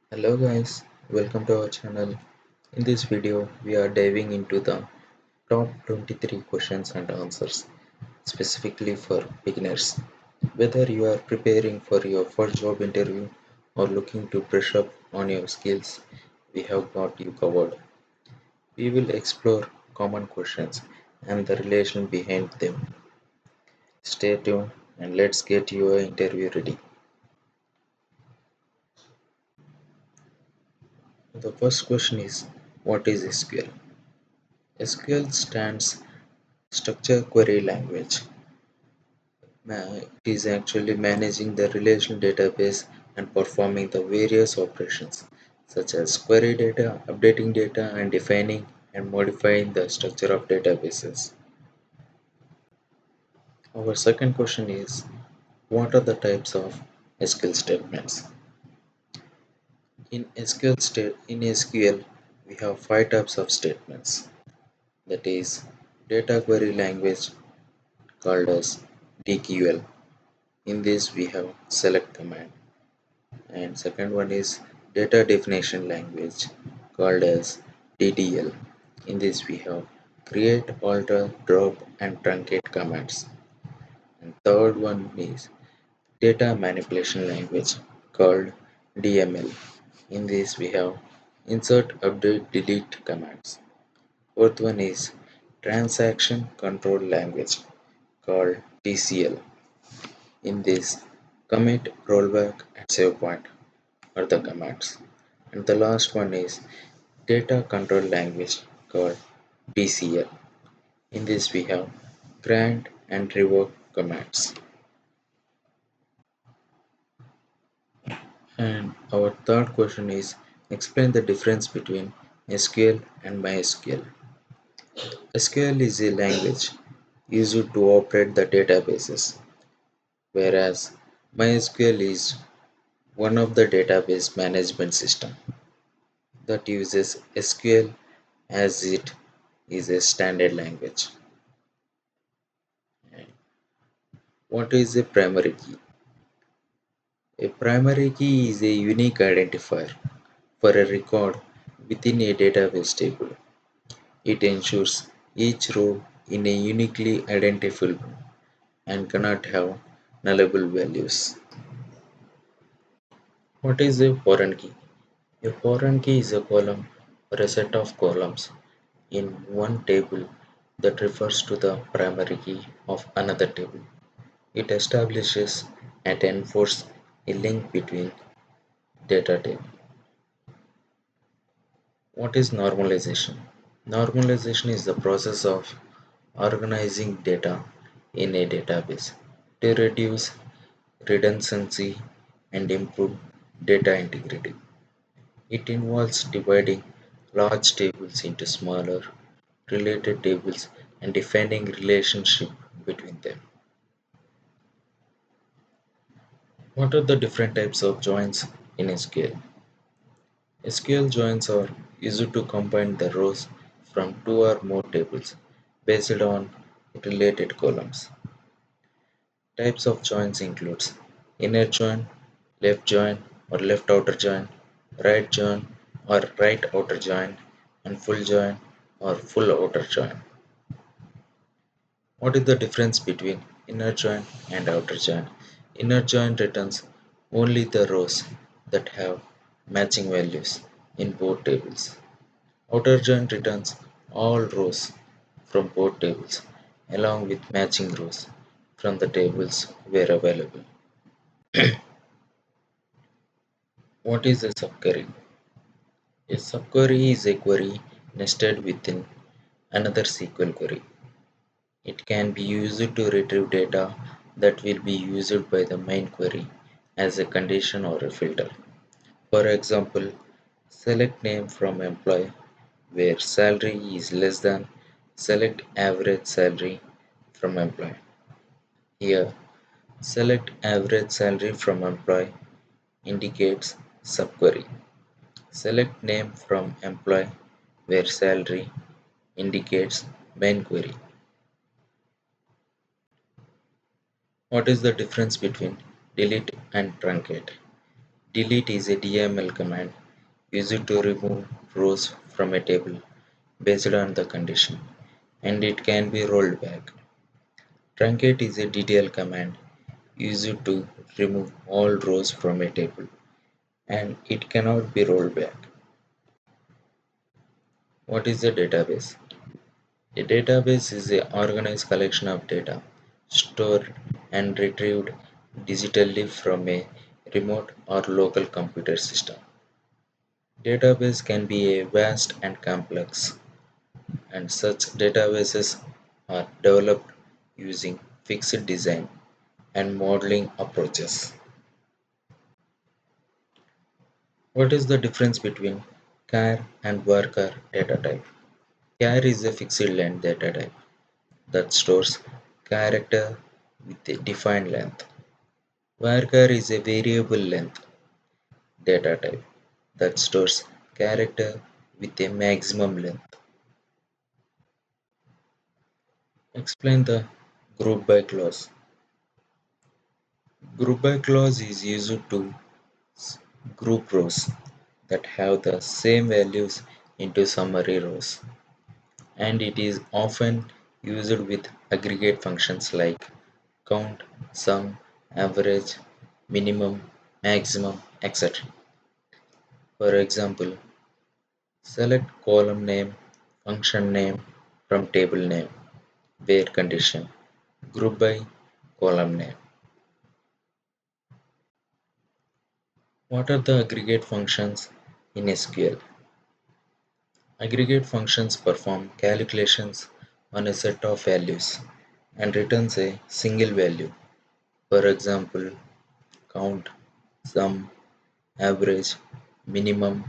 Hello guys, welcome to our channel. In this video, we are diving into the top 23 questions and answers specifically for beginners. Whether you are preparing for your first job interview or looking to brush up on your skills, we have got you covered. We will explore common questions and the relation behind them. Stay tuned and let's get your interview ready. The first question is, what is SQL? SQL stands Structure Query Language. It is actually managing the relational database and performing the various operations such as query data, updating data, and defining and modifying the structure of databases. Our second question is, what are the types of SQL statements? In SQL, we have five types of statements. That is, data query language called as DQL. In this, we have select command. And second one is data definition language called as DDL. In this we have create, alter, drop and truncate commands. And third one is data manipulation language called DML. In this we have insert, update, delete commands. Fourth one is transaction control language called TCL. In this, commit, rollback and save point are the commands. And the last one is data control language called DCL. In this we have grant and revoke commands. And our third question is, explain the difference between SQL and MySQL. SQL is a language used to operate the databases, whereas MySQL is one of the database management system that uses SQL as it is a standard language. And what is a primary key? A primary key is a unique identifier for a record within a database table. It ensures each row in a uniquely identifiable and cannot have nullable values. What is a foreign key? A foreign key is a column or a set of columns in one table that refers to the primary key of another table. It establishes and enforces a link between data tables. What is normalization? Normalization is the process of organizing data in a database to reduce redundancy and improve data integrity. It involves dividing large tables into smaller, related tables and defining relationship between them. What are the different types of joins in SQL? SQL joins are used to combine the rows from two or more tables based on related columns. Types of joins includes inner join, left join or left outer join, right join or right outer join, and full join or full outer join. What is the difference between inner join and outer join? Inner join returns only the rows that have matching values in both tables. Outer join returns all rows from both tables along with matching rows from the tables where available. What is a subquery? A subquery is a query nested within another SQL query. It can be used to retrieve data that will be used by the main query as a condition or a filter. For example, select name from employee where salary is less than select average salary from employee. Here, select average salary from employee indicates subquery. Select name from employee where salary indicates main query. What is the difference between delete and truncate? Delete is a DML command used to remove rows from a table based on the condition, and it can be rolled back. Truncate is a DTL command used to remove all rows from a table, and it cannot be rolled back. What is a database? A database is an organized collection of data stored and retrieved digitally from a remote or local computer system. Database can be a vast and complex, and such databases are developed using fixed design and modeling approaches. What is the difference between char and varchar data type? Char is a fixed length data type that stores character with a defined length. Varchar is a variable length data type that stores character with a maximum length. Explain the group by clause. Group by clause is used to group rows that have the same values into summary rows, and it is often used with aggregate functions like count, sum, average, minimum, maximum, etc. For example, select column name, function name from table name, where condition, group by column name. What are the aggregate functions in SQL? Aggregate functions perform calculations on a set of values and returns a single value. For example, count, sum, average, minimum,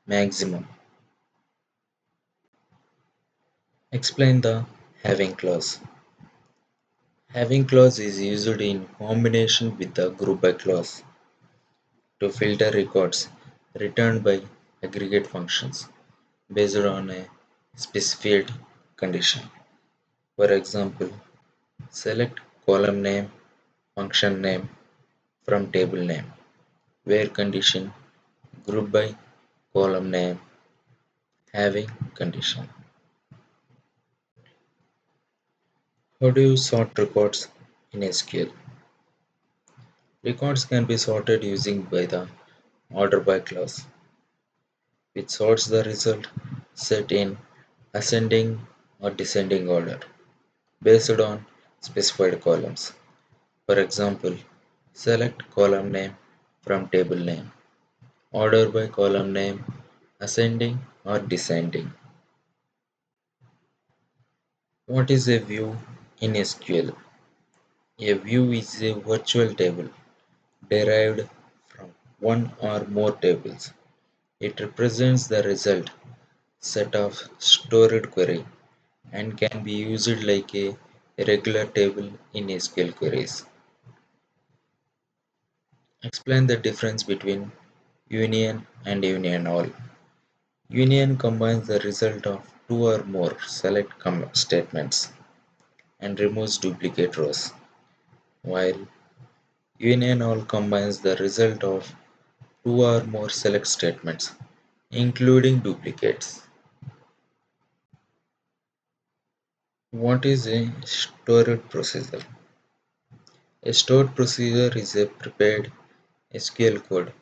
maximum. Explain the having clause. Having clause is used in combination with the group by clause to filter records returned by aggregate functions based on a specified condition. For example, select column name, function name from table name, where condition, group by column name, having condition. How do you sort records in SQL? Records can be sorted using by the order by clause, which sorts the result set in ascending or descending order based on specified columns. For example, select column name from table name, order by column name, ascending or descending. What is a view in SQL? A view is a virtual table derived from one or more tables. It represents the result set of stored query and can be used like a regular table in SQL queries. Explain the difference between union and union all. Union combines the result of two or more select statements and removes duplicate rows, while union all combines the result of two or more select statements, including duplicates. What is a stored procedure? A stored procedure is a prepared SQL code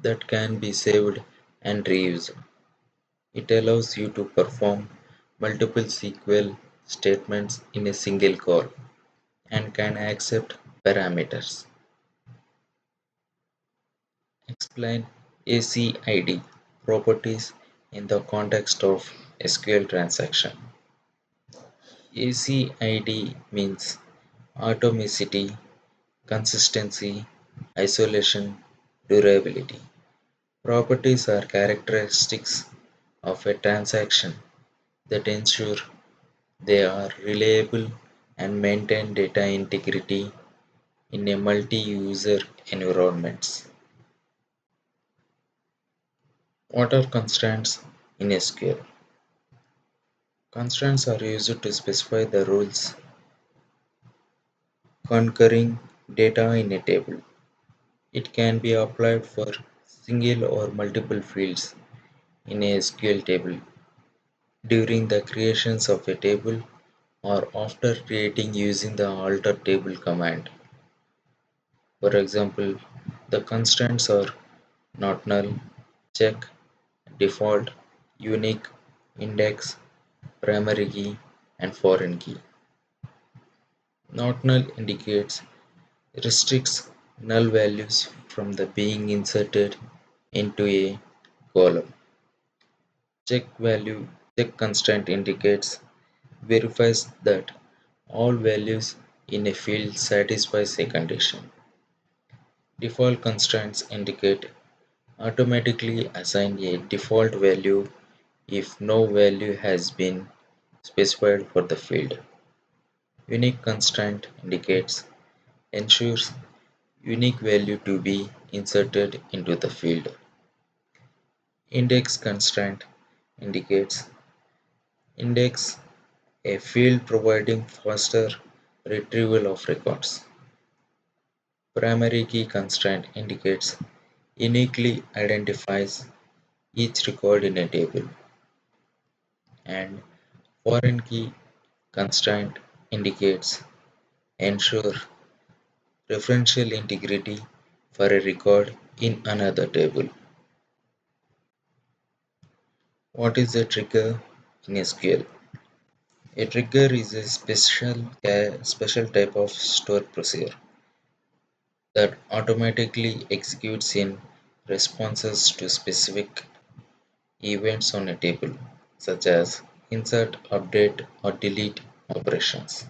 that can be saved and reused. It allows you to perform multiple SQL statements in a single call and can accept parameters. Explain ACID properties in the context of SQL transaction. ACID means atomicity, consistency, isolation, durability. Properties are characteristics of a transaction that ensure they are reliable and maintain data integrity in a multi-user environments. What are constraints in SQL? Constraints are used to specify the rules concurring data in a table. It can be applied for single or multiple fields in a SQL table during the creations of a table or after creating using the alter table command. For example, the constants are not null, check, default, unique, index, primary key, and foreign key. Not null indicates restricts null values from the being inserted into a column. Check constant indicates verifies that all values in a field satisfies a condition. Default constraints indicate automatically assign a default value if no value has been specified for the field. Unique constraint indicates ensures unique value to be inserted into the field. Index constraint indicates index a field providing faster retrieval of records. Primary key constraint indicates uniquely identifies each record in a table, and foreign key constraint indicates ensure referential integrity for a record in another table. What is a trigger in SQL? A trigger is a special type of stored procedure that automatically executes in responses to specific events on a table, such as insert, update, or delete operations.